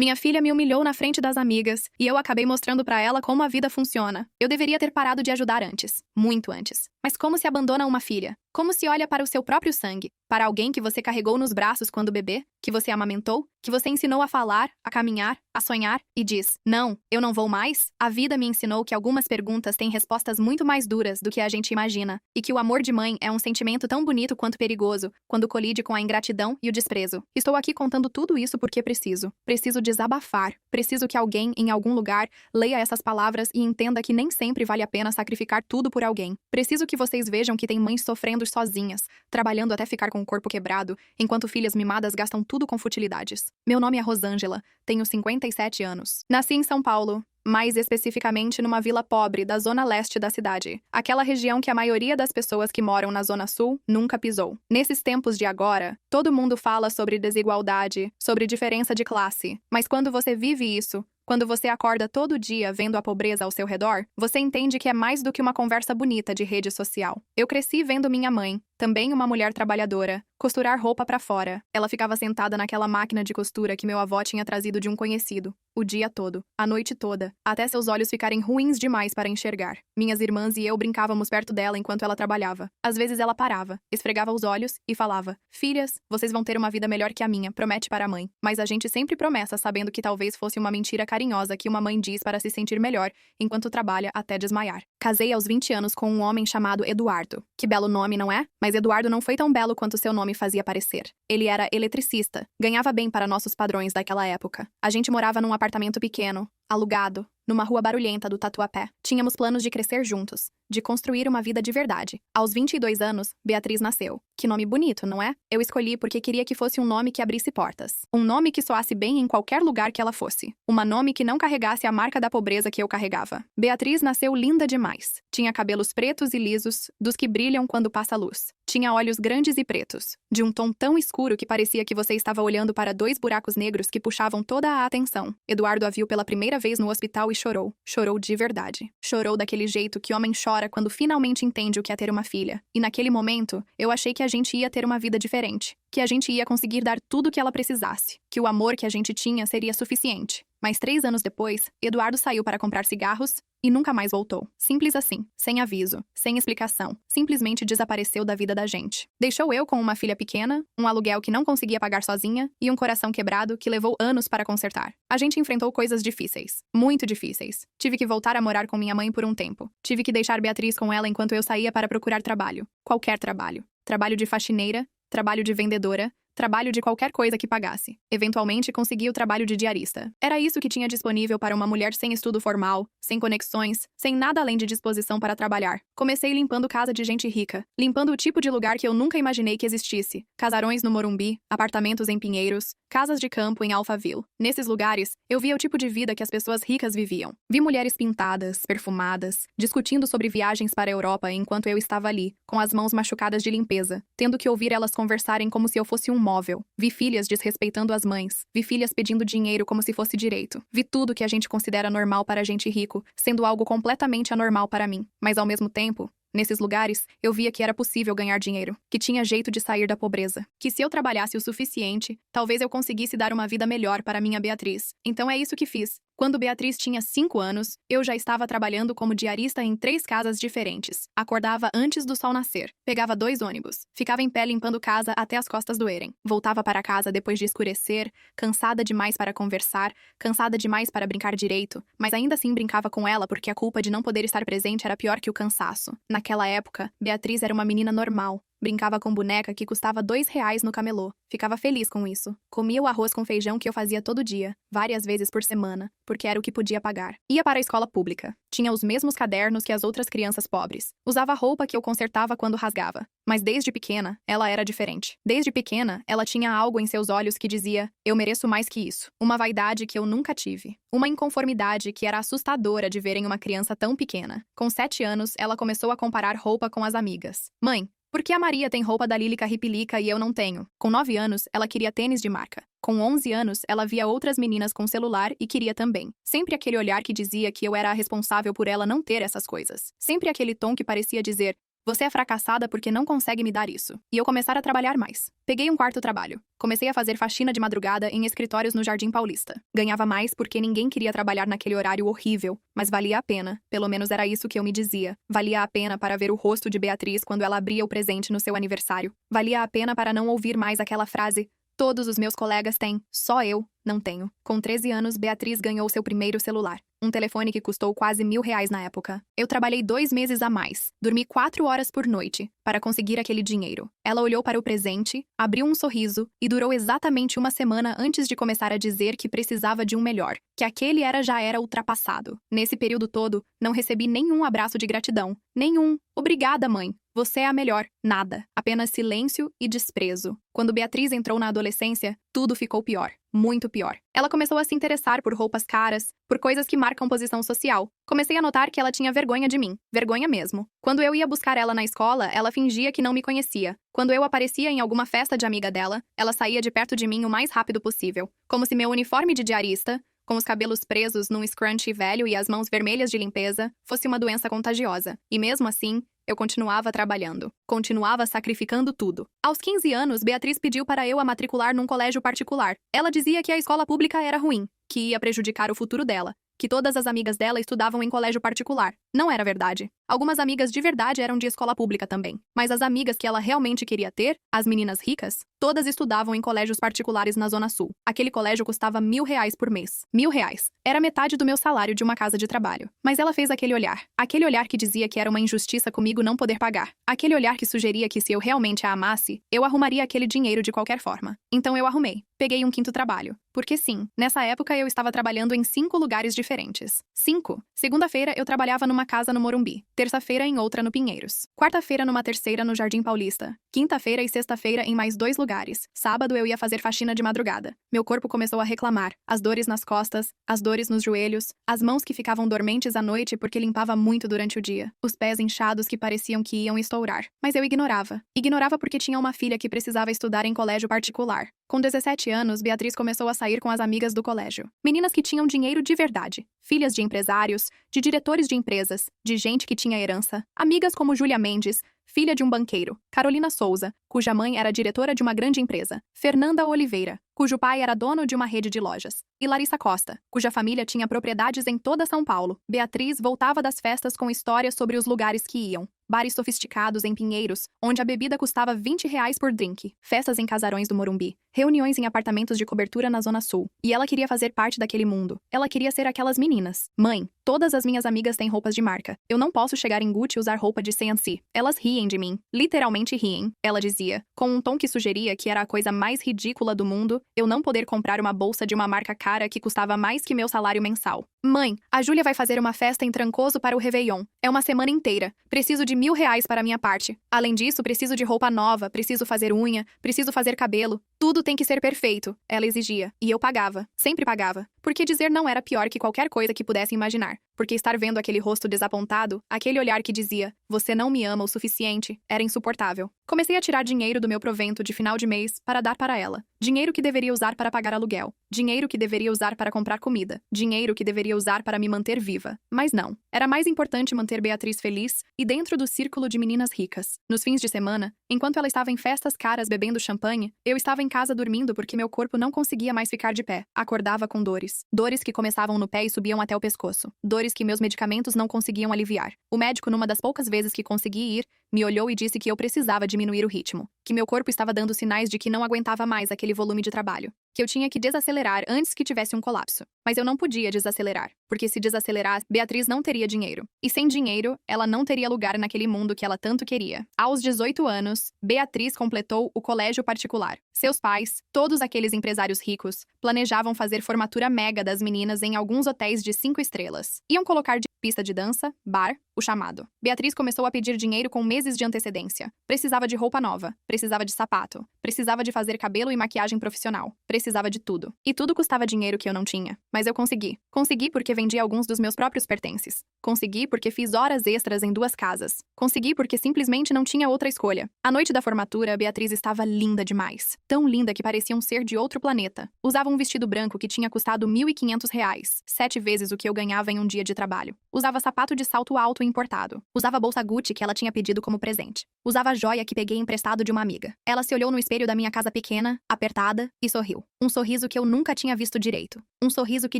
Minha filha me humilhou na frente das amigas, e eu acabei mostrando pra ela como a vida funciona. Eu deveria ter parado de ajudar antes. Muito antes. Mas como se abandona uma filha? Como se olha para o seu próprio sangue? Para alguém que você carregou nos braços quando bebê? Que você amamentou? Que você ensinou a falar, a caminhar, a sonhar? E diz, não, eu não vou mais? A vida me ensinou que algumas perguntas têm respostas muito mais duras do que a gente imagina. E que o amor de mãe é um sentimento tão bonito quanto perigoso, quando colide com a ingratidão e o desprezo. Estou aqui contando tudo isso porque preciso. Preciso desabafar. Preciso que alguém, em algum lugar, leia essas palavras e entenda que nem sempre vale a pena sacrificar tudo por alguém. Preciso que vocês vejam que tem mães sofrendo sozinhas, trabalhando até ficar com o corpo quebrado, enquanto filhas mimadas gastam tudo com futilidades. Meu nome é Rosângela, tenho 57 anos. Nasci em São Paulo, mais especificamente numa vila pobre da zona leste da cidade, aquela região que a maioria das pessoas que moram na zona sul nunca pisou. Nesses tempos de agora, todo mundo fala sobre desigualdade, sobre diferença de classe, mas quando você vive isso, quando você acorda todo dia vendo a pobreza ao seu redor, você entende que é mais do que uma conversa bonita de rede social. Eu cresci vendo minha mãe, também uma mulher trabalhadora, costurar roupa pra fora. Ela ficava sentada naquela máquina de costura que meu avô tinha trazido de um conhecido, o dia todo, a noite toda, até seus olhos ficarem ruins demais para enxergar. Minhas irmãs e eu brincávamos perto dela enquanto ela trabalhava. Às vezes ela parava, esfregava os olhos e falava, filhas, vocês vão ter uma vida melhor que a minha, promete para a mãe. Mas a gente sempre promessa sabendo que talvez fosse uma mentira carinhosa que uma mãe diz para se sentir melhor, enquanto trabalha até desmaiar. Casei aos 20 anos com um homem chamado Eduardo. Que belo nome, não é? Mas Eduardo não foi tão belo quanto seu nome fazia parecer. Ele era eletricista, ganhava bem para nossos padrões daquela época. A gente morava num apartamento pequeno, alugado, numa rua barulhenta do Tatuapé. Tínhamos planos de crescer juntos, de construir uma vida de verdade. Aos 22 anos, Beatriz nasceu. Que nome bonito, não é? Eu escolhi porque queria que fosse um nome que abrisse portas. Um nome que soasse bem em qualquer lugar que ela fosse. Um nome que não carregasse a marca da pobreza que eu carregava. Beatriz nasceu linda demais. Tinha cabelos pretos e lisos, dos que brilham quando passa luz. Tinha olhos grandes e pretos, de um tom tão escuro que parecia que você estava olhando para dois buracos negros que puxavam toda a atenção. Eduardo a viu pela primeira vez no hospital e chorou. Chorou de verdade. Chorou daquele jeito que homem chora quando finalmente entende o que é ter uma filha. E naquele momento, eu achei que a gente ia ter uma vida diferente. Que a gente ia conseguir dar tudo o que ela precisasse. Que o amor que a gente tinha seria suficiente. Mas 3 anos depois, Eduardo saiu para comprar cigarros e nunca mais voltou. Simples assim, sem aviso, sem explicação. Simplesmente desapareceu da vida da gente. Deixou eu com uma filha pequena, um aluguel que não conseguia pagar sozinha e um coração quebrado que levou anos para consertar. A gente enfrentou coisas difíceis, muito difíceis. Tive que voltar a morar com minha mãe por um tempo. Tive que deixar Beatriz com ela enquanto eu saía para procurar trabalho. Qualquer trabalho. Trabalho de faxineira, trabalho de vendedora, trabalho de qualquer coisa que pagasse. Eventualmente, consegui o trabalho de diarista. Era isso que tinha disponível para uma mulher sem estudo formal, sem conexões, sem nada além de disposição para trabalhar. Comecei limpando casa de gente rica, limpando o tipo de lugar que eu nunca imaginei que existisse. Casarões no Morumbi, apartamentos em Pinheiros, casas de campo em Alphaville. Nesses lugares, eu via o tipo de vida que as pessoas ricas viviam. Vi mulheres pintadas, perfumadas, discutindo sobre viagens para a Europa enquanto eu estava ali, com as mãos machucadas de limpeza, tendo que ouvir elas conversarem como se eu fosse um móvel. Vi filhas desrespeitando as mães. Vi filhas pedindo dinheiro como se fosse direito. Vi tudo que a gente considera normal para gente rico, sendo algo completamente anormal para mim. Mas ao mesmo tempo, nesses lugares, eu via que era possível ganhar dinheiro, que tinha jeito de sair da pobreza, que se eu trabalhasse o suficiente, talvez eu conseguisse dar uma vida melhor para minha Beatriz. Então é isso que fiz. Quando Beatriz tinha 5 anos, eu já estava trabalhando como diarista em 3 casas diferentes. Acordava antes do sol nascer, pegava 2 ônibus, ficava em pé limpando casa até as costas doerem. Voltava para casa depois de escurecer, cansada demais para conversar, cansada demais para brincar direito, mas ainda assim brincava com ela porque a culpa de não poder estar presente era pior que o cansaço. Naquela época, Beatriz era uma menina normal. Brincava com boneca que custava R$ 2 no camelô. Ficava feliz com isso. Comia o arroz com feijão que eu fazia todo dia, várias vezes por semana, porque era o que podia pagar. Ia para a escola pública. Tinha os mesmos cadernos que as outras crianças pobres. Usava roupa que eu consertava quando rasgava. Mas desde pequena, ela era diferente. Desde pequena, ela tinha algo em seus olhos que dizia, eu mereço mais que isso. Uma vaidade que eu nunca tive. Uma inconformidade que era assustadora de ver em uma criança tão pequena. Com 7 anos, ela começou a comparar roupa com as amigas. Mãe, por que a Maria tem roupa da Lílica Ripilica e eu não tenho? Com 9 anos, ela queria tênis de marca. Com 11 anos, ela via outras meninas com celular e queria também. Sempre aquele olhar que dizia que eu era a responsável por ela não ter essas coisas. Sempre aquele tom que parecia dizer, Você é fracassada porque não consegue me dar isso. E eu começar a trabalhar mais. Peguei um quarto trabalho. Comecei a fazer faxina de madrugada em escritórios no Jardim Paulista. Ganhava mais porque ninguém queria trabalhar naquele horário horrível, mas valia a pena. Pelo menos era isso que eu me dizia. Valia a pena para ver o rosto de Beatriz quando ela abria o presente no seu aniversário. Valia a pena para não ouvir mais aquela frase: todos os meus colegas têm, só eu não tenho. Com 13 anos, Beatriz ganhou seu primeiro celular. Um telefone que custou quase R$ 1.000 na época. Eu trabalhei 2 meses a mais. Dormi 4 horas por noite para conseguir aquele dinheiro. Ela olhou para o presente, abriu um sorriso e durou exatamente uma semana antes de começar a dizer que precisava de um melhor, que aquele já era ultrapassado. Nesse período todo, não recebi nenhum abraço de gratidão. Nenhum "obrigada, mãe. Você é a melhor". Nada. Apenas silêncio e desprezo. Quando Beatriz entrou na adolescência, tudo ficou pior. Muito pior. Ela começou a se interessar por roupas caras, por coisas que marcam posição social. Comecei a notar que ela tinha vergonha de mim. Vergonha mesmo. Quando eu ia buscar ela na escola, ela fingia que não me conhecia. Quando eu aparecia em alguma festa de amiga dela, ela saía de perto de mim o mais rápido possível. Como se meu uniforme de diarista, com os cabelos presos num scrunchie velho e as mãos vermelhas de limpeza, fosse uma doença contagiosa. E mesmo assim, eu continuava trabalhando. Continuava sacrificando tudo. Aos 15 anos, Beatriz pediu para eu a matricular num colégio particular. Ela dizia que a escola pública era ruim, que ia prejudicar o futuro dela, que todas as amigas dela estudavam em colégio particular. Não era verdade. Algumas amigas de verdade eram de escola pública também. Mas as amigas que ela realmente queria ter, as meninas ricas, todas estudavam em colégios particulares na Zona Sul. Aquele colégio custava R$ 1.000 por mês. R$ 1.000. Era metade do meu salário de uma casa de trabalho. Mas ela fez aquele olhar. Aquele olhar que dizia que era uma injustiça comigo não poder pagar. Aquele olhar que sugeria que se eu realmente a amasse, eu arrumaria aquele dinheiro de qualquer forma. Então eu arrumei. Peguei um quinto trabalho. Porque sim, nessa época eu estava trabalhando em 5 lugares diferentes. 5. Segunda-feira eu trabalhava numa casa no Morumbi. Terça-feira em outra no Pinheiros. Quarta-feira numa terceira no Jardim Paulista. Quinta-feira e sexta-feira em mais 2 lugares. Sábado eu ia fazer faxina de madrugada. Meu corpo começou a reclamar. As dores nas costas, as dores nos joelhos, as mãos que ficavam dormentes à noite porque limpava muito durante o dia. Os pés inchados que pareciam que iam estourar. Mas eu ignorava. Ignorava porque tinha uma filha que precisava estudar em colégio particular. Com 17 anos, Beatriz começou a sair com as amigas do colégio. Meninas que tinham dinheiro de verdade. Filhas de empresários, de diretores de empresas, de gente que tinha herança. Amigas como Júlia Mendes, filha de um banqueiro. Carolina Souza, cuja mãe era diretora de uma grande empresa. Fernanda Oliveira, cujo pai era dono de uma rede de lojas. E Larissa Costa, cuja família tinha propriedades em toda São Paulo. Beatriz voltava das festas com histórias sobre os lugares que iam. Bares sofisticados em Pinheiros, onde a bebida custava R$ 20 por drink. Festas em casarões do Morumbi. Reuniões em apartamentos de cobertura na Zona Sul. E ela queria fazer parte daquele mundo. Ela queria ser aquelas meninas. Mãe, todas as minhas amigas têm roupas de marca. Eu não posso chegar em Gucci e usar roupa de C&C. Elas riem de mim. Literalmente riem. Ela dizia, com um tom que sugeria que era a coisa mais ridícula do mundo, eu não poder comprar uma bolsa de uma marca cara que custava mais que meu salário mensal. Mãe, a Júlia vai fazer uma festa em Trancoso para o Réveillon. É uma semana inteira. Preciso de R$ 1.000 para minha parte. Além disso, preciso de roupa nova, preciso fazer unha, preciso fazer cabelo. Tudo tem que ser perfeito, ela exigia. E eu pagava. Sempre pagava. Porque dizer não era pior que qualquer coisa que pudesse imaginar. Porque estar vendo aquele rosto desapontado, aquele olhar que dizia, você não me ama o suficiente, era insuportável. Comecei a tirar dinheiro do meu provento de final de mês para dar para ela. Dinheiro que deveria usar para pagar aluguel. Dinheiro que deveria usar para comprar comida. Dinheiro que deveria usar para me manter viva. Mas não. Era mais importante manter Beatriz feliz e dentro do círculo de meninas ricas. Nos fins de semana, enquanto ela estava em festas caras bebendo champanhe, eu estava em casa dormindo porque meu corpo não conseguia mais ficar de pé. Acordava com dores. Dores que começavam no pé e subiam até o pescoço. Dores que meus medicamentos não conseguiam aliviar. O médico, numa das poucas vezes que consegui ir, me olhou e disse que eu precisava diminuir o ritmo. Que meu corpo estava dando sinais de que não aguentava mais aquele volume de trabalho. Que eu tinha que desacelerar antes que tivesse um colapso. Mas eu não podia desacelerar, porque se desacelerasse, Beatriz não teria dinheiro. E sem dinheiro, ela não teria lugar naquele mundo que ela tanto queria. Aos 18 anos, Beatriz completou o colégio particular. Seus pais, todos aqueles empresários ricos, planejavam fazer formatura mega das meninas em alguns hotéis de 5 estrelas. Iam colocar de pista de dança, bar, o chamado. Beatriz começou a pedir dinheiro com meses de antecedência. Precisava de roupa nova, precisava de sapato, precisava de fazer cabelo e maquiagem profissional, precisava de tudo. E tudo custava dinheiro que eu não tinha. Mas eu consegui. Consegui porque vendi alguns dos meus próprios pertences. Consegui porque fiz horas extras em 2 casas. Consegui porque simplesmente não tinha outra escolha. À noite da formatura, Beatriz estava linda demais. Tão linda que parecia um ser de outro planeta. Usava um vestido branco que tinha custado R$ 1.500, 7 vezes o que eu ganhava em um dia de trabalho. Usava sapato de salto alto em importado. Usava a bolsa Gucci que ela tinha pedido como presente. Usava a joia que peguei emprestado de uma amiga. Ela se olhou no espelho da minha casa pequena, apertada, e sorriu. Um sorriso que eu nunca tinha visto direito. Um sorriso que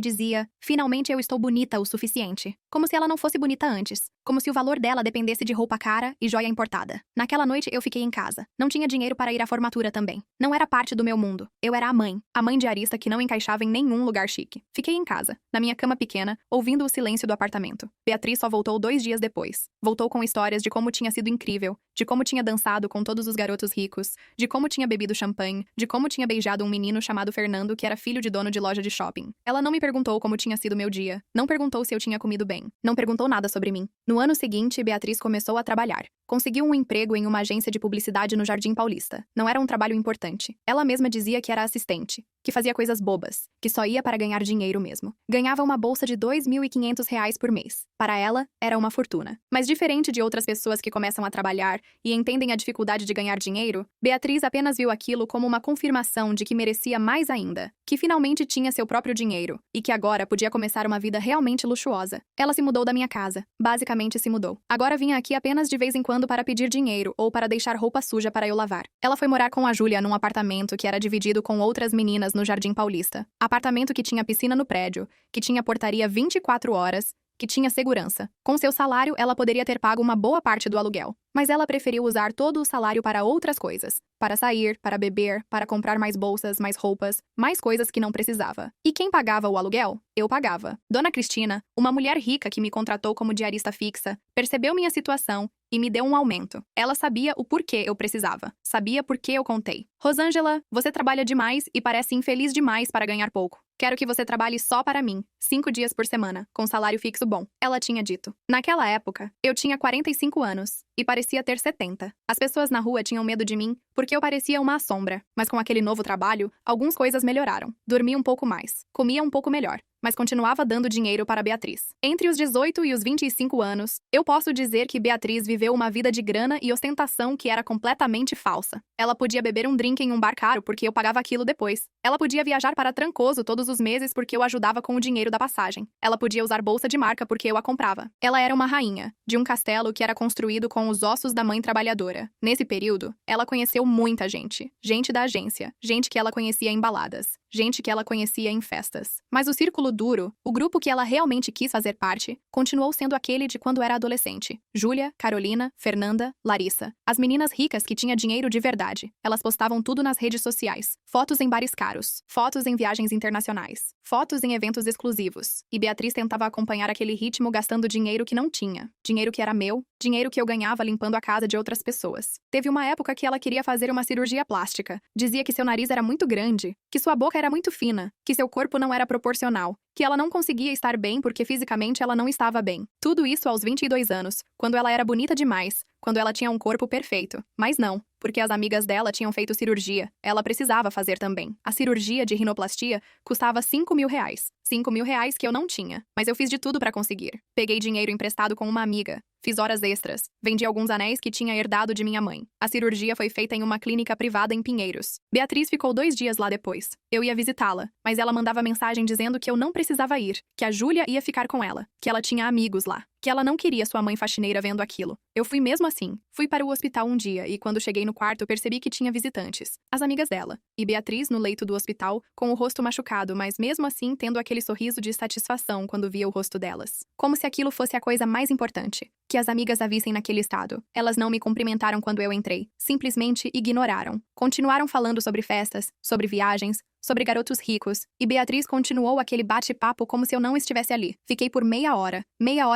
dizia, finalmente eu estou bonita o suficiente. Como se ela não fosse bonita antes. Como se o valor dela dependesse de roupa cara e joia importada. Naquela noite eu fiquei em casa. Não tinha dinheiro para ir à formatura também. Não era parte do meu mundo. Eu era a mãe diarista que não encaixava em nenhum lugar chique. Fiquei em casa, na minha cama pequena, ouvindo o silêncio do apartamento. Beatriz só voltou 2 dias depois. Voltou com histórias de como tinha sido incrível, de como tinha dançado com todos os garotos ricos, de como tinha bebido champanhe, de como tinha beijado um menino chamado Fernando que era filho de dono de loja de shopping. Ela não me perguntou como tinha sido meu dia, não perguntou se eu tinha comido bem, não perguntou nada sobre mim. No ano seguinte, Beatriz começou a trabalhar. Conseguiu um emprego em uma agência de publicidade no Jardim Paulista. Não era um trabalho importante. Ela mesma dizia que era assistente, que fazia coisas bobas, que só ia para ganhar dinheiro mesmo. Ganhava uma bolsa de R$ 2.500 por mês. Para ela, era uma fortuna. Mas diferente de outras pessoas que começam a trabalhar e entendem a dificuldade de ganhar dinheiro, Beatriz apenas viu aquilo como uma confirmação de que merecia mais ainda, que finalmente tinha seu próprio dinheiro e que agora podia começar uma vida realmente luxuosa. Ela se mudou da minha casa. Basicamente se mudou. Agora vinha aqui apenas de vez em quando para pedir dinheiro ou para deixar roupa suja para eu lavar. Ela foi morar com a Júlia num apartamento que era dividido com outras meninas no Jardim Paulista. Apartamento que tinha piscina no prédio, que tinha portaria 24 horas, que tinha segurança. Com seu salário, ela poderia ter pago uma boa parte do aluguel. Mas ela preferiu usar todo o salário para outras coisas. Para sair, para beber, para comprar mais bolsas, mais roupas, mais coisas que não precisava. E quem pagava o aluguel? Eu pagava. Dona Cristina, uma mulher rica que me contratou como diarista fixa, percebeu minha situação e me deu um aumento. Ela sabia o porquê eu precisava. Sabia por que eu contei. Rosângela, você trabalha demais e parece infeliz demais para ganhar pouco. Quero que você trabalhe só para mim, 5 dias por semana, com salário fixo bom. Ela tinha dito. Naquela época, eu tinha 45 anos e parecia ter 70. As pessoas na rua tinham medo de mim porque eu parecia uma sombra. Mas com aquele novo trabalho, algumas coisas melhoraram. Dormia um pouco mais, comia um pouco melhor, mas continuava dando dinheiro para Beatriz. Entre os 18 e os 25 anos, eu posso dizer que Beatriz viveu uma vida de grana e ostentação que era completamente falsa. Ela podia beber um drink em um bar caro porque eu pagava aquilo depois. Ela podia viajar para Trancoso todos os meses porque eu ajudava com o dinheiro da passagem. Ela podia usar bolsa de marca porque eu a comprava. Ela era uma rainha, de um castelo que era construído com os ossos da mãe trabalhadora. Nesse período, ela conheceu muita gente. Gente da agência, gente que ela conhecia em baladas, gente que ela conhecia em festas. Mas o círculo duro, o grupo que ela realmente quis fazer parte, continuou sendo aquele de quando era adolescente. Júlia, Carolina, Fernanda, Larissa. As meninas ricas que tinham dinheiro de verdade. Elas postavam tudo nas redes sociais. Fotos em bares caros. Fotos em viagens internacionais. Fotos em eventos exclusivos. E Beatriz tentava acompanhar aquele ritmo gastando dinheiro que não tinha. Dinheiro que era meu, dinheiro que eu ganhava limpando a casa de outras pessoas. Teve uma época que ela queria fazer uma cirurgia plástica. Dizia que seu nariz era muito grande, que sua boca era muito fina, que seu corpo não era proporcional, que ela não conseguia estar bem porque fisicamente ela não estava bem. Tudo isso aos 22 anos, quando ela era bonita demais, quando ela tinha um corpo perfeito. Mas não, porque as amigas dela tinham feito cirurgia. Ela precisava fazer também. A cirurgia de rinoplastia custava R$ 5.000. R$ 5.000 que eu não tinha, mas eu fiz de tudo para conseguir. Peguei dinheiro emprestado com uma amiga. Fiz horas extras. Vendi alguns anéis que tinha herdado de minha mãe. A cirurgia foi feita em uma clínica privada em Pinheiros. Beatriz ficou 2 dias lá depois. Eu ia visitá-la, mas ela mandava mensagem dizendo que eu não precisava ir, que a Júlia ia ficar com ela, que ela tinha amigos lá, que ela não queria sua mãe faxineira vendo aquilo. Eu fui mesmo assim. Fui para o hospital um dia e quando cheguei no quarto percebi que tinha visitantes, as amigas dela, e Beatriz no leito do hospital com o rosto machucado, mas mesmo assim tendo aquele sorriso de satisfação quando via o rosto delas. Como se aquilo fosse a coisa mais importante, que as amigas a vissem naquele estado. Elas não me cumprimentaram quando eu entrei, simplesmente ignoraram. Continuaram falando sobre festas, sobre viagens, sobre garotos ricos, e Beatriz continuou aquele bate-papo como se eu não estivesse ali. Fiquei por meia hora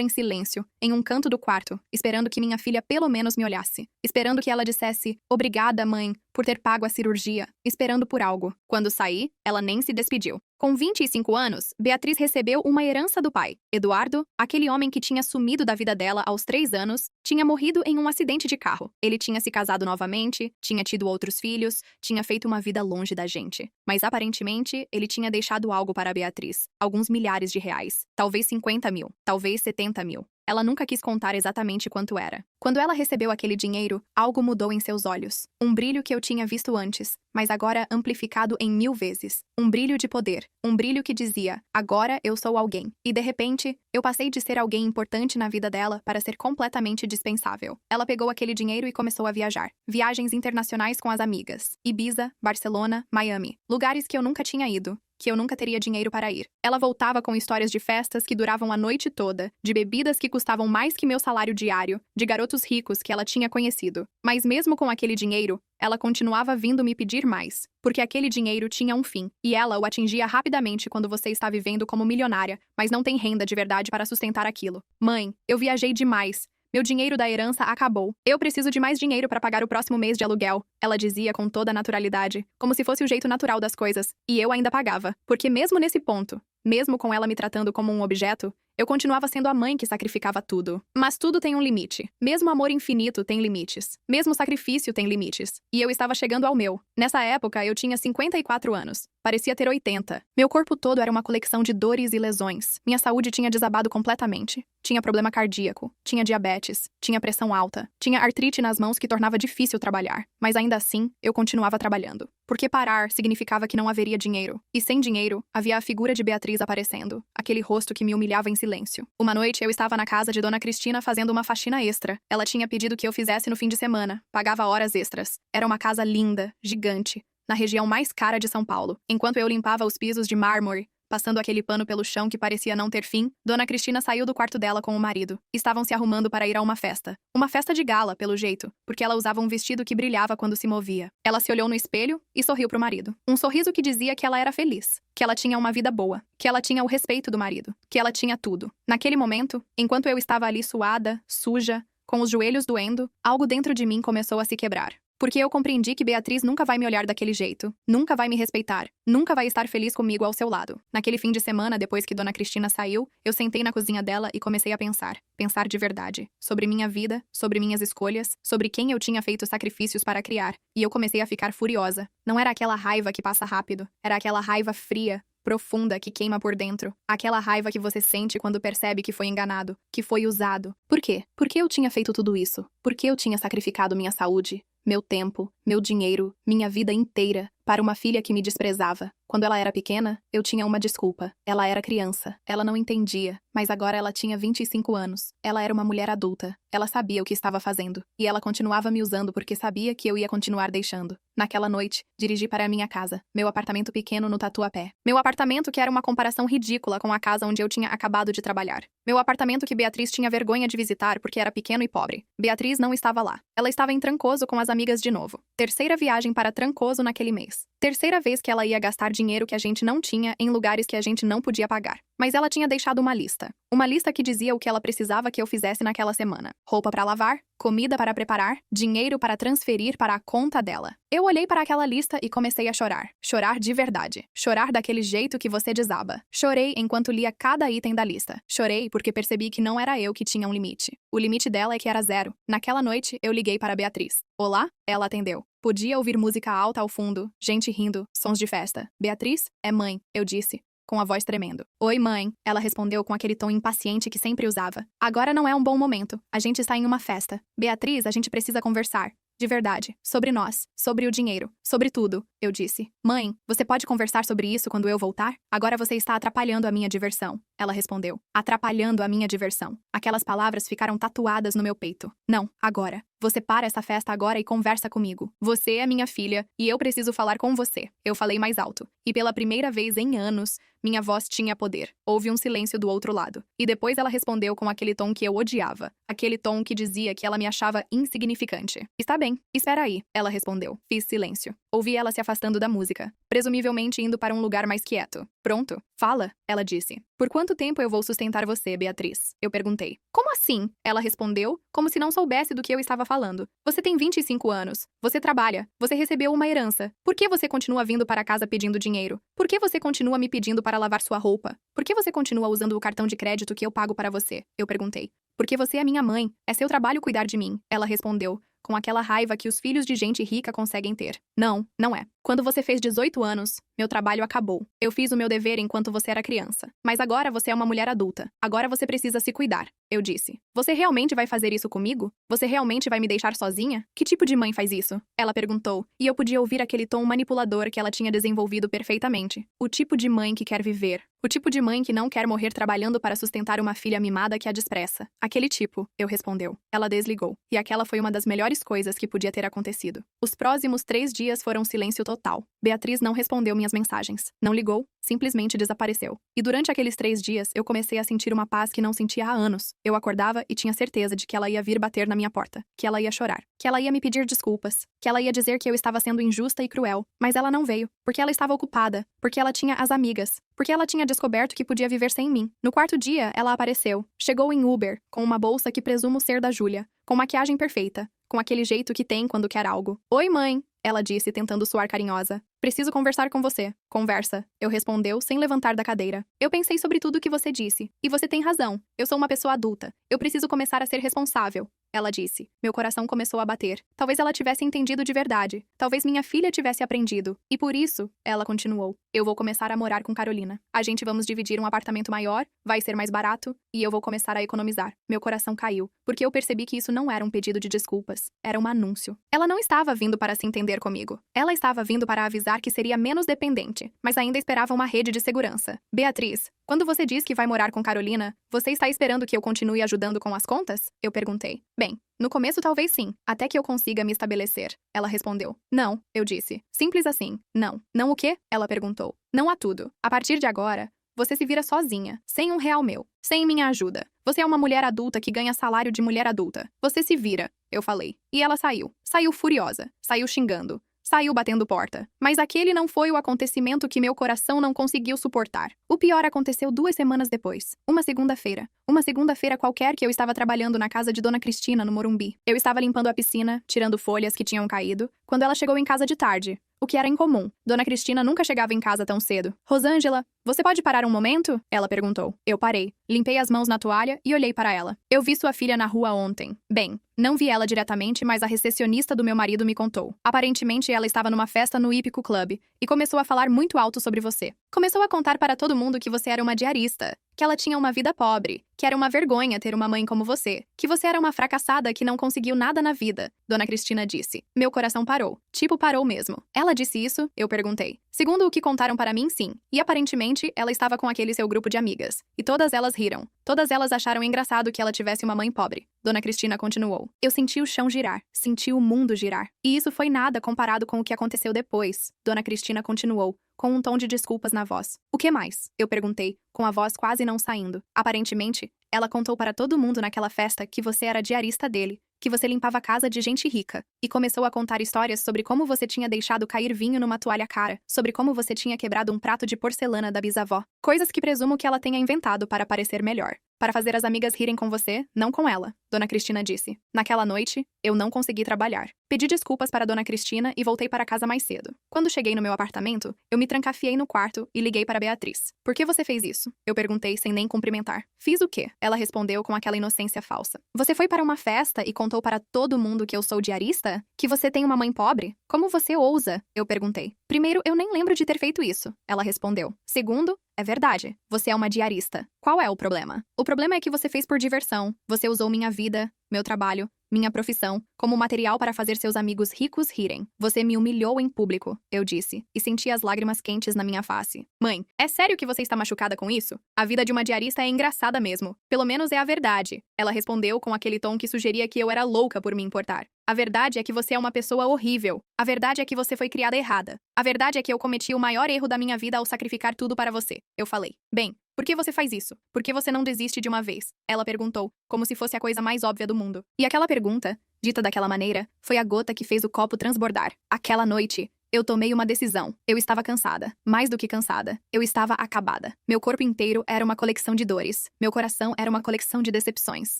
em silêncio, em um canto do quarto, esperando que minha filha pelo menos me olhasse, esperando que ela dissesse, obrigada, mãe, por ter pago a cirurgia, esperando por algo. Quando saí, ela nem se despediu. Com 25 anos, Beatriz recebeu uma herança do pai. Eduardo, aquele homem que tinha sumido da vida dela aos 3 anos, tinha morrido em um acidente de carro. Ele tinha se casado novamente, tinha tido outros filhos, tinha feito uma vida longe da gente. Mas aparentemente, ele tinha deixado algo para Beatriz. Alguns milhares de reais. Talvez 50 mil. Talvez 70 mil. Ela nunca quis contar exatamente quanto era. Quando ela recebeu aquele dinheiro, algo mudou em seus olhos. Um brilho que eu tinha visto antes, mas agora amplificado em 1000 vezes. Um brilho de poder. Um brilho que dizia, agora eu sou alguém. E de repente, eu passei de ser alguém importante na vida dela para ser completamente dispensável. Ela pegou aquele dinheiro e começou a viajar. Viagens internacionais com as amigas. Ibiza, Barcelona, Miami. Lugares que eu nunca tinha ido, que eu nunca teria dinheiro para ir. Ela voltava com histórias de festas que duravam a noite toda, de bebidas que custavam mais que meu salário diário, de garotos ricos que ela tinha conhecido. Mas mesmo com aquele dinheiro, ela continuava vindo me pedir mais, porque aquele dinheiro tinha um fim, e ela o atingia rapidamente quando você está vivendo como milionária, mas não tem renda de verdade para sustentar aquilo. Mãe, eu viajei demais. Meu dinheiro da herança acabou. Eu preciso de mais dinheiro para pagar o próximo mês de aluguel, ela dizia com toda a naturalidade, como se fosse o jeito natural das coisas, e eu ainda pagava, porque mesmo nesse ponto, mesmo com ela me tratando como um objeto, eu continuava sendo a mãe que sacrificava tudo. Mas tudo tem um limite. Mesmo amor infinito tem limites. Mesmo sacrifício tem limites. E eu estava chegando ao meu. Nessa época, eu tinha 54 anos. Parecia ter 80. Meu corpo todo era uma coleção de dores e lesões. Minha saúde tinha desabado completamente. Tinha problema cardíaco, tinha diabetes, tinha pressão alta, tinha artrite nas mãos que tornava difícil trabalhar. Mas ainda assim, eu continuava trabalhando. Porque parar significava que não haveria dinheiro. E sem dinheiro, havia a figura de Beatriz aparecendo. Aquele rosto que me humilhava em silêncio. Uma noite, eu estava na casa de Dona Cristina fazendo uma faxina extra. Ela tinha pedido que eu fizesse no fim de semana. Pagava horas extras. Era uma casa linda, gigante, na região mais cara de São Paulo. Enquanto eu limpava os pisos de mármore, passando aquele pano pelo chão que parecia não ter fim, Dona Cristina saiu do quarto dela com o marido. Estavam se arrumando para ir a uma festa. Uma festa de gala, pelo jeito, porque ela usava um vestido que brilhava quando se movia. Ela se olhou no espelho e sorriu pro marido. Um sorriso que dizia que ela era feliz, que ela tinha uma vida boa, que ela tinha o respeito do marido, que ela tinha tudo. Naquele momento, enquanto eu estava ali suada, suja, com os joelhos doendo, algo dentro de mim começou a se quebrar. Porque eu compreendi que Beatriz nunca vai me olhar daquele jeito, nunca vai me respeitar, nunca vai estar feliz comigo ao seu lado. Naquele fim de semana, depois que Dona Cristina saiu, eu sentei na cozinha dela e comecei a pensar de verdade, sobre minha vida, sobre minhas escolhas, sobre quem eu tinha feito sacrifícios para criar. E eu comecei a ficar furiosa. Não era aquela raiva que passa rápido, era aquela raiva fria, profunda, que queima por dentro. Aquela raiva que você sente quando percebe que foi enganado, que foi usado. Por quê? Por que eu tinha feito tudo isso? Por que eu tinha sacrificado minha saúde, meu tempo, meu dinheiro, minha vida inteira, para uma filha que me desprezava? Quando ela era pequena, eu tinha uma desculpa. Ela era criança. Ela não entendia. Mas agora ela tinha 25 anos. Ela era uma mulher adulta. Ela sabia o que estava fazendo. E ela continuava me usando porque sabia que eu ia continuar deixando. Naquela noite, dirigi para a minha casa. Meu apartamento pequeno no Tatuapé. Meu apartamento que era uma comparação ridícula com a casa onde eu tinha acabado de trabalhar. Meu apartamento que Beatriz tinha vergonha de visitar porque era pequeno e pobre. Beatriz não estava lá. Ela estava em Trancoso com as amigas de novo. Terceira viagem para Trancoso naquele mês. Terceira vez que ela ia gastar dinheiro que a gente não tinha em lugares que a gente não podia pagar. Mas ela tinha deixado uma lista. Uma lista que dizia o que ela precisava que eu fizesse naquela semana. Roupa para lavar, comida para preparar, dinheiro para transferir para a conta dela. Eu olhei para aquela lista e comecei a chorar. Chorar de verdade. Chorar daquele jeito que você desaba. Chorei enquanto lia cada item da lista. Chorei porque percebi que não era eu que tinha um limite. O limite dela é que era 0. Naquela noite, eu liguei para Beatriz. Olá? Ela atendeu. Podia ouvir música alta ao fundo, gente rindo, sons de festa. Beatriz? É mãe, eu disse, com a voz tremendo. Oi, mãe. Ela respondeu com aquele tom impaciente que sempre usava. Agora não é um bom momento. A gente está em uma festa. Beatriz, a gente precisa conversar. De verdade. Sobre nós. Sobre o dinheiro. Sobre tudo. Eu disse. Mãe, você pode conversar sobre isso quando eu voltar? Agora você está atrapalhando a minha diversão. Ela respondeu. Atrapalhando a minha diversão. Aquelas palavras ficaram tatuadas no meu peito. Não, agora. Você para essa festa agora e conversa comigo. Você é minha filha e eu preciso falar com você. Eu falei mais alto. E pela primeira vez em anos, minha voz tinha poder. Houve um silêncio do outro lado. E depois ela respondeu com aquele tom que eu odiava. Aquele tom que dizia que ela me achava insignificante. Está bem, espera aí, ela respondeu. Fiz silêncio. Ouvi ela se afastando da música, presumivelmente indo para um lugar mais quieto. Pronto, fala, ela disse. Por quanto tempo eu vou sustentar você, Beatriz? Eu perguntei. Como assim? Ela respondeu, como se não soubesse do que eu estava falando. Você tem 25 anos. Você trabalha. Você recebeu uma herança. Por que você continua vindo para casa pedindo dinheiro? Por que você continua me pedindo para lavar sua roupa? Por que você continua usando o cartão de crédito que eu pago para você? Eu perguntei. Porque você é minha mãe. É seu trabalho cuidar de mim. Ela respondeu, com aquela raiva que os filhos de gente rica conseguem ter. Não, não é. Quando você fez 18 anos, meu trabalho acabou. Eu fiz o meu dever enquanto você era criança. Mas agora você é uma mulher adulta. Agora você precisa se cuidar. Eu disse. Você realmente vai fazer isso comigo? Você realmente vai me deixar sozinha? Que tipo de mãe faz isso? Ela perguntou, e eu podia ouvir aquele tom manipulador que ela tinha desenvolvido perfeitamente. O tipo de mãe que quer viver. O tipo de mãe que não quer morrer trabalhando para sustentar uma filha mimada que a despreza. Aquele tipo, eu respondeu. Ela desligou. E aquela foi uma das melhores coisas que podia ter acontecido. Os próximos 3 dias foram silêncio total. Beatriz não respondeu minhas mensagens. Não ligou, simplesmente desapareceu. E durante aqueles 3 dias, eu comecei a sentir uma paz que não sentia há anos. Eu acordava e tinha certeza de que ela ia vir bater na minha porta, que ela ia chorar, que ela ia me pedir desculpas, que ela ia dizer que eu estava sendo injusta e cruel. Mas ela não veio, porque ela estava ocupada, porque ela tinha as amigas, porque ela tinha descoberto que podia viver sem mim. No quarto dia, ela apareceu. Chegou em Uber, com uma bolsa que presumo ser da Júlia, com maquiagem perfeita, com aquele jeito que tem quando quer algo. Oi, mãe, ela disse, tentando soar carinhosa. Preciso conversar com você. Conversa. Eu respondeu, sem levantar da cadeira. Eu pensei sobre tudo o que você disse. E você tem razão. Eu sou uma pessoa adulta. Eu preciso começar a ser responsável. Ela disse. Meu coração começou a bater. Talvez ela tivesse entendido de verdade. Talvez minha filha tivesse aprendido. E por isso, ela continuou. Eu vou começar a morar com Carolina. A gente vamos dividir um apartamento maior, vai ser mais barato, e eu vou começar a economizar. Meu coração caiu, porque eu percebi que isso não era um pedido de desculpas. Era um anúncio. Ela não estava vindo para se entender comigo. Ela estava vindo para avisar que seria menos dependente, mas ainda esperava uma rede de segurança. Beatriz, quando você diz que vai morar com Carolina, você está esperando que eu continue ajudando com as contas? Eu perguntei. Bem, no começo talvez sim, até que eu consiga me estabelecer. Ela respondeu. Não, eu disse. Simples assim. Não. Não o quê? Ela perguntou. Não há tudo. A partir de agora, você se vira sozinha, sem R$ 1 meu, sem minha ajuda. Você é uma mulher adulta que ganha salário de mulher adulta. Você se vira, eu falei. E ela saiu. Saiu furiosa. Saiu xingando. Saiu batendo porta. Mas aquele não foi o acontecimento que meu coração não conseguiu suportar. O pior aconteceu 2 semanas depois. Uma segunda-feira. Uma segunda-feira qualquer que eu estava trabalhando na casa de Dona Cristina, no Morumbi. Eu estava limpando a piscina, tirando folhas que tinham caído, quando ela chegou em casa de tarde. O que era incomum. Dona Cristina nunca chegava em casa tão cedo. Rosângela, você pode parar um momento? Ela perguntou. Eu parei. Limpei as mãos na toalha e olhei para ela. Eu vi sua filha na rua ontem. Bem, não vi ela diretamente, mas a recepcionista do meu marido me contou. Aparentemente, ela estava numa festa no Hípico Club e começou a falar muito alto sobre você. Começou a contar para todo mundo que você era uma diarista, que ela tinha uma vida pobre, que era uma vergonha ter uma mãe como você, que você era uma fracassada que não conseguiu nada na vida, Dona Cristina disse. Meu coração parou. Tipo, parou mesmo. Ela disse isso? Eu perguntei. Segundo o que contaram para mim, sim. E aparentemente, ela estava com aquele seu grupo de amigas. E todas elas riram. Todas elas acharam engraçado que ela tivesse uma mãe pobre. Dona Cristina continuou. Eu senti o chão girar. Senti o mundo girar. E isso foi nada comparado com o que aconteceu depois. Dona Cristina continuou, com um tom de desculpas na voz. O que mais? Eu perguntei, com a voz quase não saindo. Aparentemente, ela contou para todo mundo naquela festa que você era diarista dele, que você limpava a casa de gente rica, e começou a contar histórias sobre como você tinha deixado cair vinho numa toalha cara, sobre como você tinha quebrado um prato de porcelana da bisavó. Coisas que presumo que ela tenha inventado para parecer melhor. Para fazer as amigas rirem com você, não com ela, Dona Cristina disse. Naquela noite, eu não consegui trabalhar. Pedi desculpas para Dona Cristina e voltei para casa mais cedo. Quando cheguei no meu apartamento, eu me trancafiei no quarto e liguei para Beatriz. Por que você fez isso? Eu perguntei sem nem cumprimentar. Fiz o quê? Ela respondeu com aquela inocência falsa. Você foi para uma festa e contou para todo mundo que eu sou diarista? Que você tem uma mãe pobre? Como você ousa? Eu perguntei. Primeiro, eu nem lembro de ter feito isso. Ela respondeu. Segundo, é verdade. Você é uma diarista. Qual é o problema? O problema é que você fez por diversão. Você usou minha vida, meu trabalho, minha profissão, como material para fazer seus amigos ricos rirem. Você me humilhou em público, eu disse, e senti as lágrimas quentes na minha face. Mãe, é sério que você está machucada com isso? A vida de uma diarista é engraçada mesmo. Pelo menos é a verdade. Ela respondeu com aquele tom que sugeria que eu era louca por me importar. A verdade é que você é uma pessoa horrível. A verdade é que você foi criada errada. A verdade é que eu cometi o maior erro da minha vida ao sacrificar tudo para você. Eu falei. Bem, por que você faz isso? Por que você não desiste de uma vez? Ela perguntou, como se fosse a coisa mais óbvia do mundo. E aquela pergunta, dita daquela maneira, foi a gota que fez o copo transbordar. Aquela noite, eu tomei uma decisão. Eu estava cansada. Mais do que cansada. Eu estava acabada. Meu corpo inteiro era uma coleção de dores. Meu coração era uma coleção de decepções.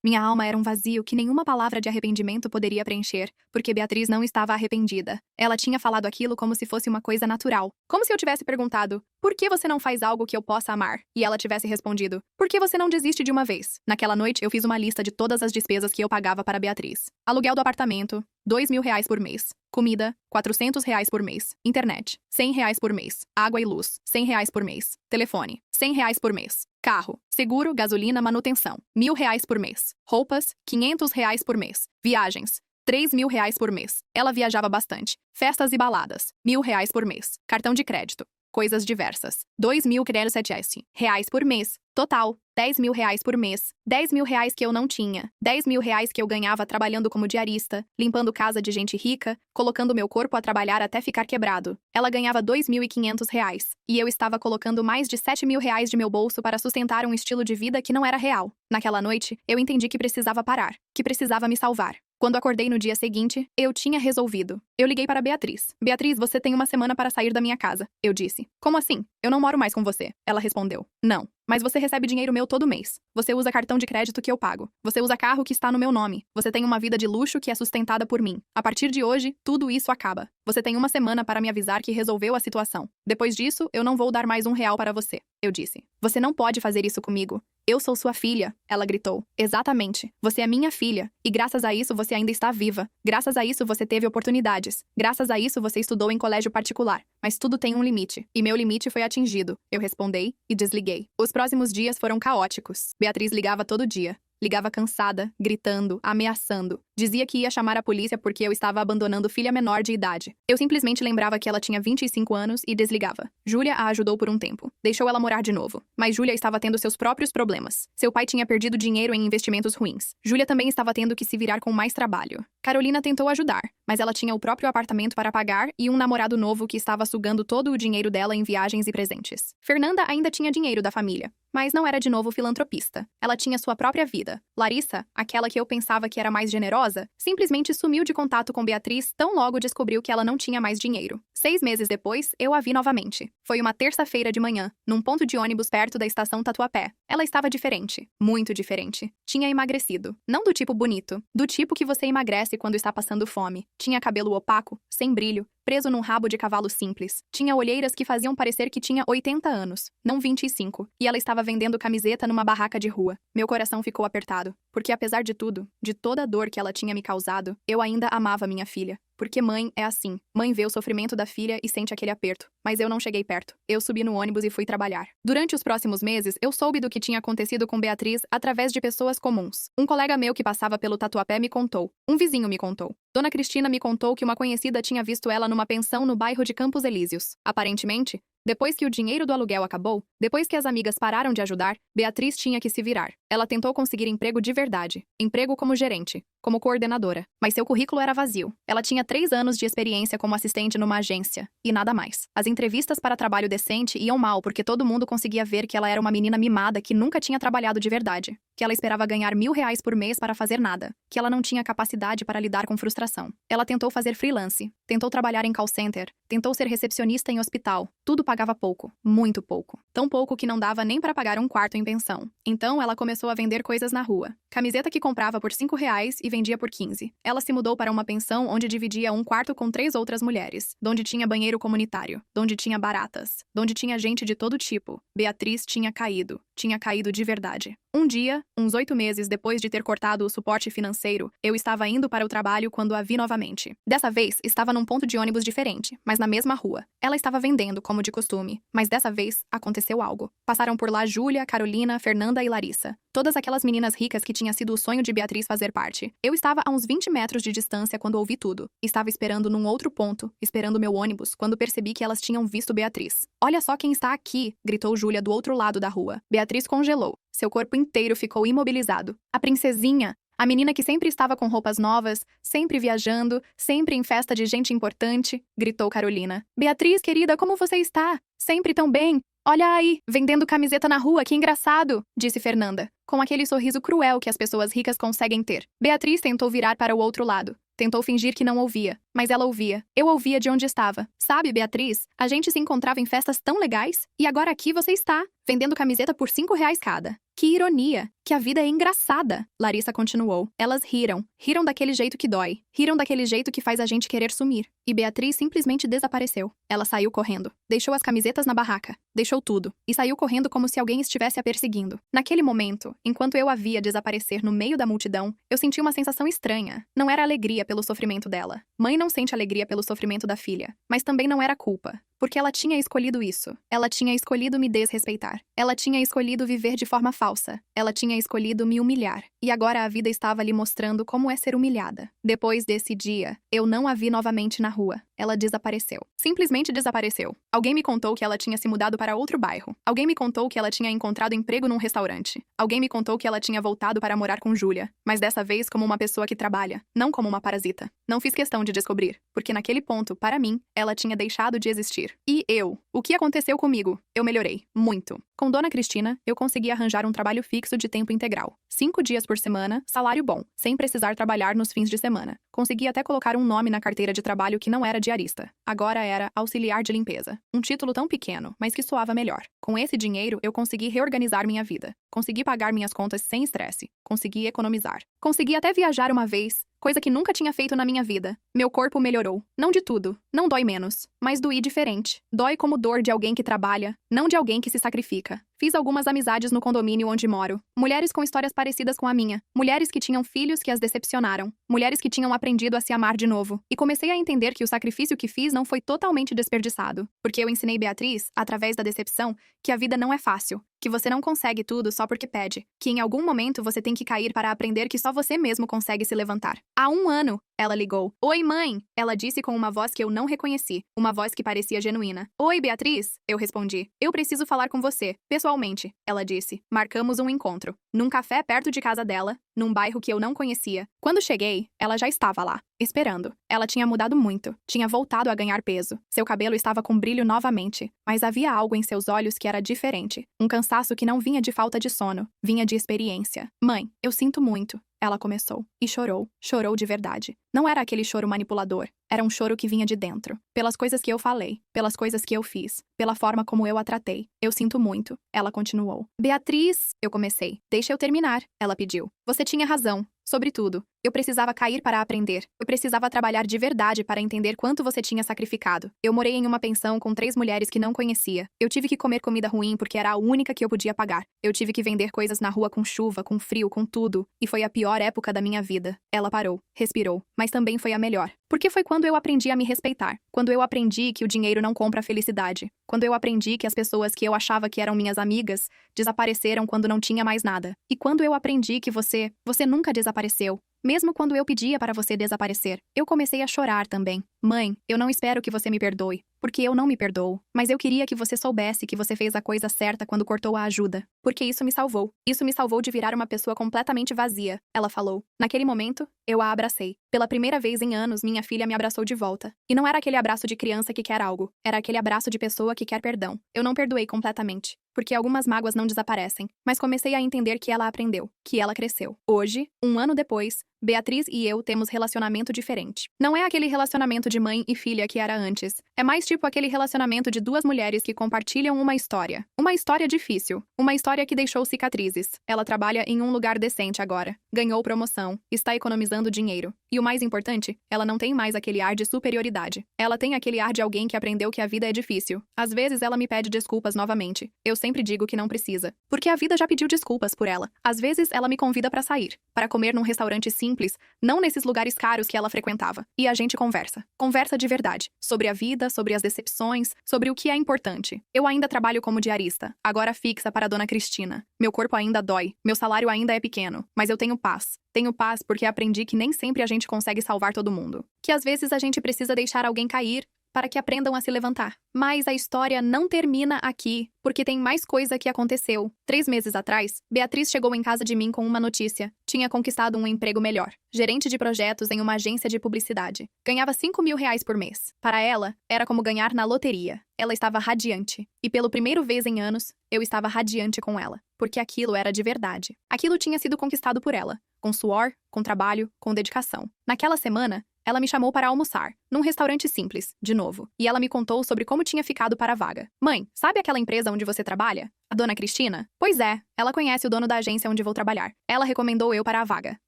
Minha alma era um vazio que nenhuma palavra de arrependimento poderia preencher, porque Beatriz não estava arrependida. Ela tinha falado aquilo como se fosse uma coisa natural. Como se eu tivesse perguntado, por que você não faz algo que eu possa amar? E ela tivesse respondido, por que você não desiste de uma vez? Naquela noite, eu fiz uma lista de todas as despesas que eu pagava para Beatriz. Aluguel do apartamento, R$ 2.000 por mês. Comida, R$ 400 por mês. Internet, R$ 100 por mês. Água e luz, R$ 100 por mês. Telefone, R$ 100 por mês. Carro, seguro, gasolina, manutenção, R$ 1.000 por mês. Roupas, R$ 500 por mês. Viagens, R$ 3.000 por mês. Ela viajava bastante. Festas e baladas, R$ 1.000 por mês. Cartão de crédito, coisas diversas, R$ 2.007 por mês. Total, R$ 10.000 por mês. R$ 10.000 que eu não tinha. R$ 10.000 que eu ganhava trabalhando como diarista, limpando casa de gente rica, colocando meu corpo a trabalhar até ficar quebrado. Ela ganhava R$ 2.500. E eu estava colocando mais de R$ 7.000 de meu bolso para sustentar um estilo de vida que não era real. Naquela noite, eu entendi que precisava parar, que precisava me salvar. Quando acordei no dia seguinte, eu tinha resolvido. Eu liguei para Beatriz. Beatriz, você tem uma semana para sair da minha casa. Eu disse. Como assim? Eu não moro mais com você. Ela respondeu. Não. Mas você recebe dinheiro meu todo mês. Você usa cartão de crédito que eu pago. Você usa carro que está no meu nome. Você tem uma vida de luxo que é sustentada por mim. A partir de hoje, tudo isso acaba. Você tem uma semana para me avisar que resolveu a situação. Depois disso, eu não vou dar mais R$ 1 para você. Eu disse. Você não pode fazer isso comigo. Eu sou sua filha, ela gritou. Exatamente. Você é minha filha. E graças a isso você ainda está viva. Graças a isso você teve oportunidades. Graças a isso você estudou em colégio particular. Mas tudo tem um limite. E meu limite foi atingido. Eu respondei e desliguei. Os próximos dias foram caóticos. Beatriz ligava todo dia. Ligava cansada, gritando, ameaçando. Dizia que ia chamar a polícia porque eu estava abandonando filha menor de idade. Eu simplesmente lembrava que ela tinha 25 anos e desligava. Júlia a ajudou por um tempo. Deixou ela morar de novo. Mas Júlia estava tendo seus próprios problemas. Seu pai tinha perdido dinheiro em investimentos ruins. Júlia também estava tendo que se virar com mais trabalho. Carolina tentou ajudar, mas ela tinha o próprio apartamento para pagar e um namorado novo que estava sugando todo o dinheiro dela em viagens e presentes. Fernanda ainda tinha dinheiro da família, mas não era de novo filantropista. Ela tinha sua própria vida. Larissa, aquela que eu pensava que era mais generosa, simplesmente sumiu de contato com Beatriz tão logo descobriu que ela não tinha mais dinheiro. 6 meses depois, eu a vi novamente. Foi uma terça-feira de manhã, num ponto de ônibus perto da estação Tatuapé. Ela estava diferente, muito diferente. Tinha emagrecido. Não do tipo bonito, do tipo que você emagrece quando está passando fome. Tinha cabelo opaco, sem brilho, preso num rabo de cavalo simples. Tinha olheiras que faziam parecer que tinha 80 anos, não 25. E ela estava vendendo camiseta numa barraca de rua. Meu coração ficou apertado, porque apesar de tudo, de toda a dor que ela tinha me causado, eu ainda amava minha filha. Porque mãe é assim. Mãe vê o sofrimento da filha e sente aquele aperto. Mas eu não cheguei perto. Eu subi no ônibus e fui trabalhar. Durante os próximos meses, eu soube do que tinha acontecido com Beatriz através de pessoas comuns. Um colega meu que passava pelo Tatuapé me contou. Um vizinho me contou. Dona Cristina me contou que uma conhecida tinha visto ela numa pensão no bairro de Campos Elíseos. Aparentemente, depois que o dinheiro do aluguel acabou, depois que as amigas pararam de ajudar, Beatriz tinha que se virar. Ela tentou conseguir emprego de verdade. Emprego como gerente, como coordenadora. Mas seu currículo era vazio. Ela tinha 3 anos de experiência como assistente numa agência. E nada mais. As entrevistas para trabalho decente iam mal porque todo mundo conseguia ver que ela era uma menina mimada que nunca tinha trabalhado de verdade. Que ela esperava ganhar R$ 1.000 por mês para fazer nada. Que ela não tinha capacidade para lidar com frustração. Ela tentou fazer freelance. Tentou trabalhar em call center. Tentou ser recepcionista em hospital. Tudo pagava pouco. Muito pouco. Tão pouco que não dava nem para pagar um quarto em pensão. Então ela começou a vender coisas na rua. Camiseta que comprava por R$ 5 e vendia por 15. Ela se mudou para uma pensão onde dividia um quarto com 3 outras mulheres. Onde tinha banheiro comunitário. Onde tinha baratas. Onde tinha gente de todo tipo. Beatriz tinha caído. Tinha caído de verdade. Um dia, uns 8 meses depois de ter cortado o suporte financeiro, eu estava indo para o trabalho quando a vi novamente. Dessa vez, estava num ponto de ônibus diferente, mas na mesma rua. Ela estava vendendo, como de costume. Mas dessa vez, aconteceu algo. Passaram por lá Júlia, Carolina, Fernanda e Larissa. Todas aquelas meninas ricas que tinha sido o sonho de Beatriz fazer parte. Eu estava a uns 20 metros de distância quando ouvi tudo. Estava esperando num outro ponto, esperando meu ônibus, quando percebi que elas tinham visto Beatriz. Olha só quem está aqui, gritou Júlia do outro lado da rua. Beatriz congelou. Seu corpo inteiro ficou imobilizado. A princesinha! A menina que sempre estava com roupas novas, sempre viajando, sempre em festa de gente importante, gritou Carolina. Beatriz, querida, como você está? Sempre tão bem. Olha aí, vendendo camiseta na rua, que engraçado, disse Fernanda, com aquele sorriso cruel que as pessoas ricas conseguem ter. Beatriz tentou virar para o outro lado. Tentou fingir que não ouvia, mas ela ouvia. Eu ouvia de onde estava. Sabe, Beatriz, a gente se encontrava em festas tão legais, e agora aqui você está, vendendo camiseta por R$ 5 cada. Que ironia! Que a vida é engraçada! Larissa continuou. Elas riram. Riram daquele jeito que dói. Riram daquele jeito que faz a gente querer sumir. E Beatriz simplesmente desapareceu. Ela saiu correndo. Deixou as camisetas na barraca. Deixou tudo. E saiu correndo como se alguém estivesse a perseguindo. Naquele momento, enquanto eu a via desaparecer no meio da multidão, eu senti uma sensação estranha. Não era alegria pelo sofrimento dela. Mãe não sente alegria pelo sofrimento da filha. Mas também não era culpa. Porque ela tinha escolhido isso. Ela tinha escolhido me desrespeitar. Ela tinha escolhido viver de forma falsa. Ela tinha escolhido me humilhar. E agora a vida estava lhe mostrando como é ser humilhada. Depois desse dia, eu não a vi novamente na rua. Ela desapareceu. Simplesmente desapareceu. Alguém me contou que ela tinha se mudado para outro bairro. Alguém me contou que ela tinha encontrado emprego num restaurante. Alguém me contou que ela tinha voltado para morar com Júlia. Mas dessa vez como uma pessoa que trabalha, não como uma parasita. Não fiz questão de descobrir. Porque naquele ponto, para mim, ela tinha deixado de existir. E eu? O que aconteceu comigo? Eu melhorei. Muito. Com Dona Cristina, eu consegui arranjar um trabalho fixo de tempo integral. 5 dias por semana, salário bom, sem precisar trabalhar nos fins de semana. Consegui até colocar um nome na carteira de trabalho que não era diarista. Agora era auxiliar de limpeza. Um título tão pequeno, mas que soava melhor. Com esse dinheiro, eu consegui reorganizar minha vida. Consegui pagar minhas contas sem estresse. Consegui economizar. Consegui até viajar uma vez, coisa que nunca tinha feito na minha vida. Meu corpo melhorou. Não de tudo. Não dói menos. Mas doí diferente. Dói como dor de alguém que trabalha, não de alguém que se sacrifica. Fiz algumas amizades no condomínio onde moro. Mulheres com histórias parecidas com a minha. Mulheres que tinham filhos que as decepcionaram. Mulheres que tinham aprendido a se amar de novo. E comecei a entender que o sacrifício que fiz não foi totalmente desperdiçado. Porque eu ensinei Beatriz, através da decepção, que a vida não é fácil. Que você não consegue tudo só porque pede. Que em algum momento você tem que cair para aprender que só você mesmo consegue se levantar. Há 1 ano, ela ligou. Oi, mãe! Ela disse com uma voz que eu não reconheci. Uma voz que parecia genuína. Oi, Beatriz! Eu respondi. Eu preciso falar com você, pessoalmente. Ela disse. Marcamos um encontro. Num café perto de casa dela, num bairro que eu não conhecia. Quando cheguei, ela já estava lá, esperando. Ela tinha mudado muito. Tinha voltado a ganhar peso. Seu cabelo estava com brilho novamente. Mas havia algo em seus olhos que era diferente. Um cansaço que não vinha de falta de sono. Vinha de experiência. Mãe, eu sinto muito. Ela começou. E chorou. Chorou de verdade. Não era aquele choro manipulador. Era um choro que vinha de dentro. Pelas coisas que eu falei. Pelas coisas que eu fiz. Pela forma como eu a tratei. Eu sinto muito. Ela continuou. Beatriz, eu comecei. Deixa eu terminar. Ela pediu. Você tinha razão. Sobretudo, eu precisava cair para aprender. Eu precisava trabalhar de verdade para entender quanto você tinha sacrificado. Eu morei em uma pensão com 3 mulheres que não conhecia. Eu tive que comer comida ruim porque era a única que eu podia pagar. Eu tive que vender coisas na rua com chuva, com frio, com tudo. E foi a pior época da minha vida. Ela parou, respirou. Mas também foi a melhor. Porque foi quando eu aprendi a me respeitar. Quando eu aprendi que o dinheiro não compra a felicidade. Quando eu aprendi que as pessoas que eu achava que eram minhas amigas desapareceram quando não tinha mais nada. E quando eu aprendi que você nunca desapareceu. Mesmo quando eu pedia para você desaparecer, eu comecei a chorar também. Mãe, eu não espero que você me perdoe, porque eu não me perdoo. Mas eu queria que você soubesse que você fez a coisa certa quando cortou a ajuda. Porque isso me salvou. Isso me salvou de virar uma pessoa completamente vazia, ela falou. Naquele momento, eu a abracei. Pela primeira vez em anos, minha filha me abraçou de volta. E não era aquele abraço de criança que quer algo. Era aquele abraço de pessoa que quer perdão. Eu não perdoei completamente. Porque algumas mágoas não desaparecem. Mas comecei a entender que ela aprendeu. Que ela cresceu. Hoje, 1 ano depois, Beatriz e eu temos relacionamento diferente. Não é aquele relacionamento de mãe e filha que era antes. É mais tipo aquele relacionamento de 2 mulheres que compartilham uma história. Uma história difícil. Uma história que deixou cicatrizes. Ela trabalha em um lugar decente agora. Ganhou promoção. Está economizando dinheiro. E o mais importante, ela não tem mais aquele ar de superioridade. Ela tem aquele ar de alguém que aprendeu que a vida é difícil. Às vezes ela me pede desculpas novamente. Eu sempre digo que não precisa. Porque a vida já pediu desculpas por ela. Às vezes ela me convida para sair. Para comer num restaurante simples, não nesses lugares caros que ela frequentava. E a gente conversa. Conversa de verdade. Sobre a vida, sobre as decepções, sobre o que é importante. Eu ainda trabalho como diarista, agora fixa para a Dona Cristina. Meu corpo ainda dói, meu salário ainda é pequeno, mas eu tenho paz. Tenho paz porque aprendi que nem sempre a gente consegue salvar todo mundo. Que às vezes a gente precisa deixar alguém cair para que aprendam a se levantar. Mas a história não termina aqui, porque tem mais coisa que aconteceu. 3 meses atrás, Beatriz chegou em casa de mim com uma notícia. Tinha conquistado um emprego melhor. Gerente de projetos em uma agência de publicidade. Ganhava R$ 5.000 por mês. Para ela, era como ganhar na loteria. Ela estava radiante. E pela primeira vez em anos, eu estava radiante com ela. Porque aquilo era de verdade. Aquilo tinha sido conquistado por ela. Com suor, com trabalho, com dedicação. Naquela semana, ela me chamou para almoçar, num restaurante simples, de novo. E ela me contou sobre como tinha ficado para a vaga. Mãe, sabe aquela empresa onde você trabalha? A dona Cristina? Pois é, ela conhece o dono da agência onde vou trabalhar. Ela recomendou eu para a vaga.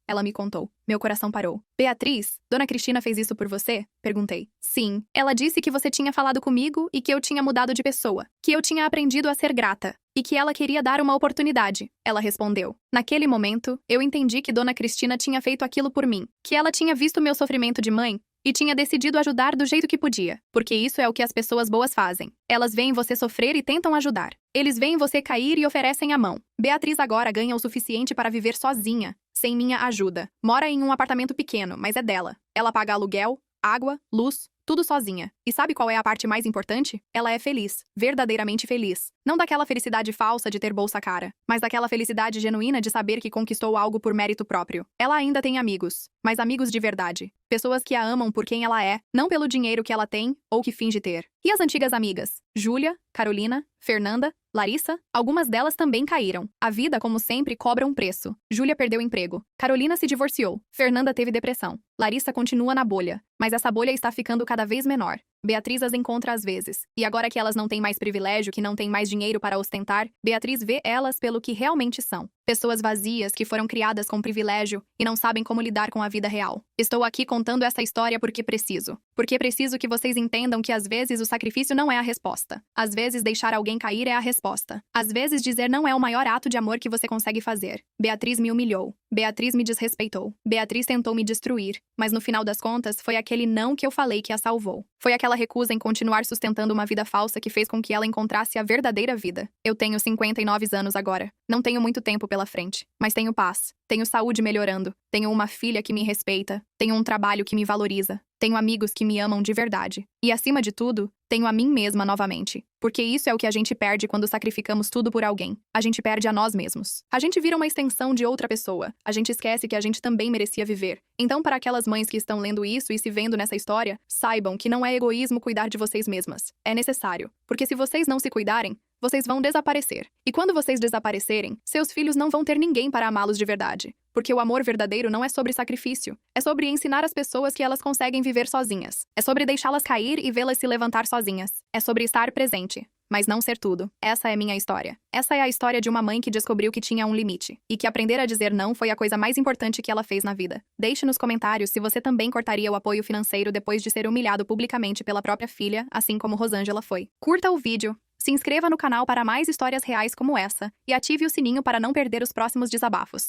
Ela me contou. Meu coração parou. Beatriz, dona Cristina fez isso por você? Perguntei. Sim. Ela disse que você tinha falado comigo e que eu tinha mudado de pessoa. Que eu tinha aprendido a ser grata. E que ela queria dar uma oportunidade. Ela respondeu. Naquele momento, eu entendi que dona Cristina tinha feito aquilo por mim. Que ela tinha visto meu sofrimento de mãe e tinha decidido ajudar do jeito que podia, porque isso é o que as pessoas boas fazem. Elas veem você sofrer e tentam ajudar. Eles veem você cair e oferecem a mão. Beatriz agora ganha o suficiente para viver sozinha, sem minha ajuda. Mora em um apartamento pequeno, mas é dela. Ela paga aluguel, água, luz, tudo sozinha. E sabe qual é a parte mais importante? Ela é feliz, verdadeiramente feliz. Não daquela felicidade falsa de ter bolsa cara, mas daquela felicidade genuína de saber que conquistou algo por mérito próprio. Ela ainda tem amigos, mas amigos de verdade. Pessoas que a amam por quem ela é, não pelo dinheiro que ela tem ou que finge ter. E as antigas amigas? Júlia, Carolina, Fernanda, Larissa? Algumas delas também caíram. A vida, como sempre, cobra um preço. Júlia perdeu emprego. Carolina se divorciou. Fernanda teve depressão. Larissa continua na bolha. Mas essa bolha está ficando cada vez menor. Beatriz as encontra às vezes. E agora que elas não têm mais privilégio, que não têm mais dinheiro para ostentar, Beatriz vê elas pelo que realmente são. Pessoas vazias que foram criadas com privilégio e não sabem como lidar com a vida real. Estou aqui contando essa história porque preciso. Porque preciso que vocês entendam que às vezes o sacrifício não é a resposta. Às vezes deixar alguém cair é a resposta. Às vezes dizer não é o maior ato de amor que você consegue fazer. Beatriz me humilhou. Beatriz me desrespeitou. Beatriz tentou me destruir. Mas no final das contas, foi aquele não que eu falei que a salvou. Foi aquela recusa em continuar sustentando uma vida falsa que fez com que ela encontrasse a verdadeira vida. Eu tenho 59 anos agora. Não tenho muito tempo pela frente. Mas tenho paz. Tenho saúde melhorando. Tenho uma filha que me respeita. Tenho um trabalho que me valoriza. Tenho amigos que me amam de verdade. E, acima de tudo, tenho a mim mesma novamente. Porque isso é o que a gente perde quando sacrificamos tudo por alguém. A gente perde a nós mesmos. A gente vira uma extensão de outra pessoa. A gente esquece que a gente também merecia viver. Então, para aquelas mães que estão lendo isso e se vendo nessa história, saibam que não é egoísmo cuidar de vocês mesmas. É necessário. Porque se vocês não se cuidarem, vocês vão desaparecer. E quando vocês desaparecerem, seus filhos não vão ter ninguém para amá-los de verdade. Porque o amor verdadeiro não é sobre sacrifício. É sobre ensinar as pessoas que elas conseguem viver sozinhas. É sobre deixá-las cair e vê-las se levantar sozinhas. É sobre estar presente, mas não ser tudo. Essa é minha história. Essa é a história de uma mãe que descobriu que tinha um limite. E que aprender a dizer não foi a coisa mais importante que ela fez na vida. Deixe nos comentários se você também cortaria o apoio financeiro depois de ser humilhado publicamente pela própria filha, assim como Rosângela foi. Curta o vídeo. Se inscreva no canal para mais histórias reais como essa e ative o sininho para não perder os próximos desabafos.